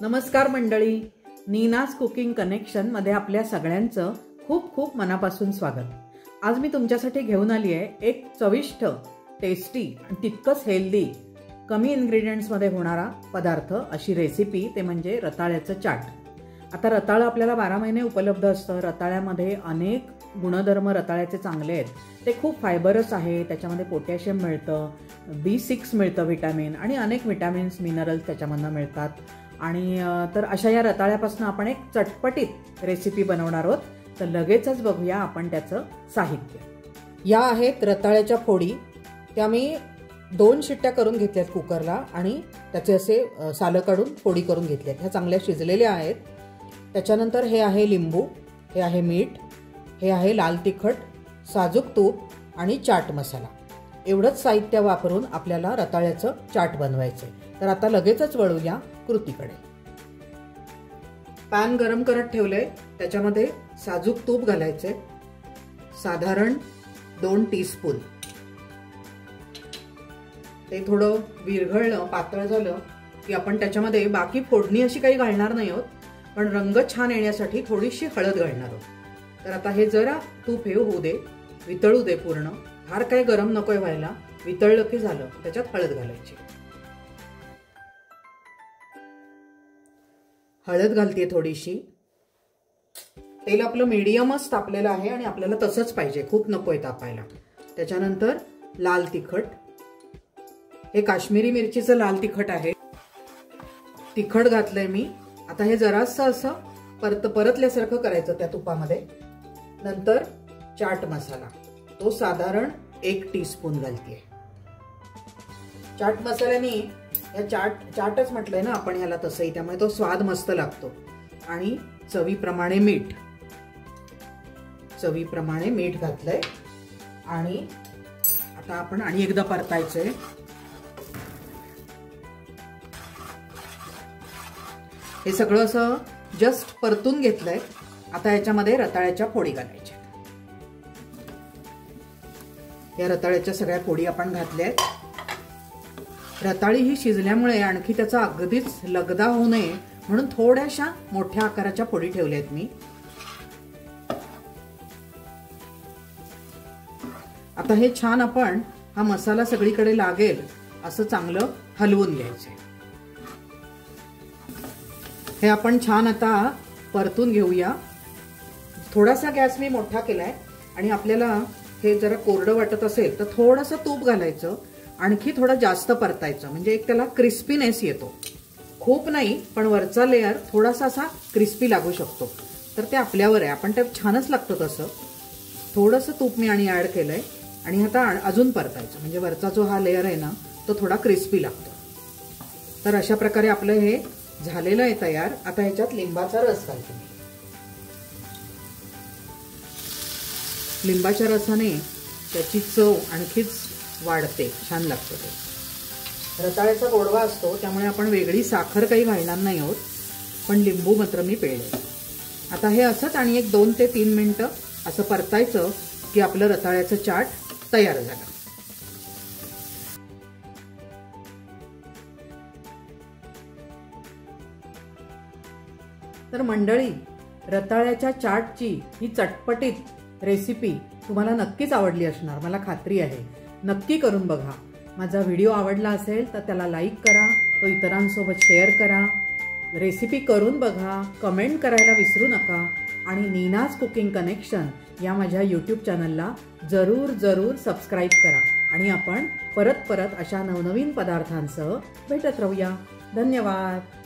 नमस्कार मंडळी, Nina's cooking connection मध्ये आपल्या सगळ्यांचं खूप खूप मनापासून स्वागत। आज मी तुमच्यासाठी घेऊन आली आहे एक चविष्ट, टेस्टी आणि तितकंच हेल्दी, कमी इन्ग्रेडियंट्स मध्ये होणारा पदार्थ अशी रेसिपी, ते म्हणजे रताळ्याचं चाट। आता रताळं आपल्याला 12 महिने उपलब्ध असतं। रताळ्यामध्ये अनेक गुणधर्म रताळ्याचे चांगले आहेत। ते खूप फायबरस आहे, त्याच्यामध्ये पोटॅशियम मिळतं, B6 मिळतं व्हिटॅमिन, आणि अनेक व्हिटॅमिन्स मिनरल्स त्याच्यामधून मिळतात। आणि तर अशा या रताळ्यापासून आपण एक चटपटीत रेसिपी बनवणार आहोत। तर लगेचच बघूया आपण त्याचं साहित्य। या आहेत रताळ्याच्या फोडी। त्या मी 2 शिट्ट्या करून घेतल्यात कुकरला आणि त्याचे असे सालं काढून फोडी करून घेतल्यात। ह्या चांगल्या शिजलेल्या आहेत। त्याच्यानंतर हे आहे लिंबू, हे आहे मीठ, हे आहे लाल तिखट, साजूक तूप आणि चाट मसाला। एवढंच साहित्य वापरून आपल्याला रताळ्याचं चाट बनवायचं। तर आता लगेचच वळूया कृतीकडे। पॅन गरम करत ठेवलंय, त्याच्यामध्ये साजूक तूप घालायचे, साधारण 2 टीस्पून। ते थोडं विरघळलं, पातळ झालं की आपण त्याच्यामध्ये बाकी फोडणी अशी काही घालणार नाही आहोत, पण रंग छान येण्यासाठी थोडीशी हळद घालणार आहोत। तर आता हे जरा तूप हे होऊ दे, वितळू दे पूर्ण। फार काही गरम नकोय व्हायला, वितळलं की झालं। त्याच्यात हळद घालायची। हळद घालते थोडीशी। तेल आपलं मीडियमच तापलेलं आहे आणि आपल्याला तसंच पाहिजे, खूप नकोय तापायला। त्याच्यानंतर लाल तिखट, हे काश्मीरी मिरचीचं लाल तिखट आहे। तिखट घातलंय मी। आता हे जरासं असं परतल्यासारखं करायचं त्या तुपामध्ये। नंतर चाट मसाला, तो साधारण 1 टीस्पून घालते। चाट मसाल्याने या चाटच म्हटलंय ना आपण ह्याला, तसंही त्यामुळे तो स्वाद मस्त लागतो। आणि चवीप्रमाणे मीठ घातलंय। आणि आता आपण आणि एकदा परतायचंय। हे सगळं असं जस्ट परतून घेतलंय। आता याच्यामध्ये रताळ्याच्या फोडी घालायच्या। या रताळ्याच्या सगळ्या फोडी आपण घातल्यात। रताळी ही शिजल्यामुळे आणखी त्याचा अगदीच लगदा होऊ नये म्हणून थोड्याशा मोठ्या आकाराच्या फोडी ठेवल्यात मी। आता हे छान आपण हा मसाला सगळीकडे लागेल असं चांगलं हलवून घ्यायचं। हे आपण छान आता परतून घेऊया। थोडासा गॅस मी मोठा केलाय आणि आपल्याला हे जरा कोरडं वाटत असेल तर थोडंसं तूप घालायचं, आणखी थोडं जास्त परतायचं, म्हणजे एक त्याला क्रिस्पीनेस येतो। खूप नाही, पण वरचा लेअर थोडासा असा क्रिस्पी लागू शकतो। तर ते आपल्यावर आहे, आपण ते छानच लागतं तसं। थोडंसं तूप मी आणि ऍड केलंय आणि आता अजून परतायचं, म्हणजे वरचा जो हा लेअर आहे ना तो थोडा क्रिस्पी लागतो। तर अशा प्रकारे आपलं हे झालेलं आहे तयार। आता ह्याच्यात लिंबाचा रस घालते मी। लिंबाच्या रसाने त्याची चव आणखीच वाढते, छान लागतं ते। रताळ्याचा गोडवा असतो त्यामुळे आपण वेगळी साखर काही घालणार नाही आहोत, पण लिंबू मात्र मी पिळले। आता हे असंच आणि एक 2 ते 3 मिनिटं असं परतायचं की आपलं रताळ्याचं चाट तयार झालं। तर मंडळी, रताळ्याच्या चाटची ही चटपटीत रेसिपी तुम्हाला नक्कीच आवडली असणार, मला खात्री आहे। नक्की करून बघा। माझा व्हिडिओ आवडला असेल तर त्याला लाईक करा, तो इतरांसोबत शेअर करा, रेसिपी करून बघा, कमेंट करायला विसरू नका। आणि नीनाज कुकिंग कनेक्शन या माझ्या यूट्यूब चॅनलला जरूर सबस्क्राईब करा। आणि आपण परत अशा नवनवीन पदार्थांसह भेटत राहूया। धन्यवाद।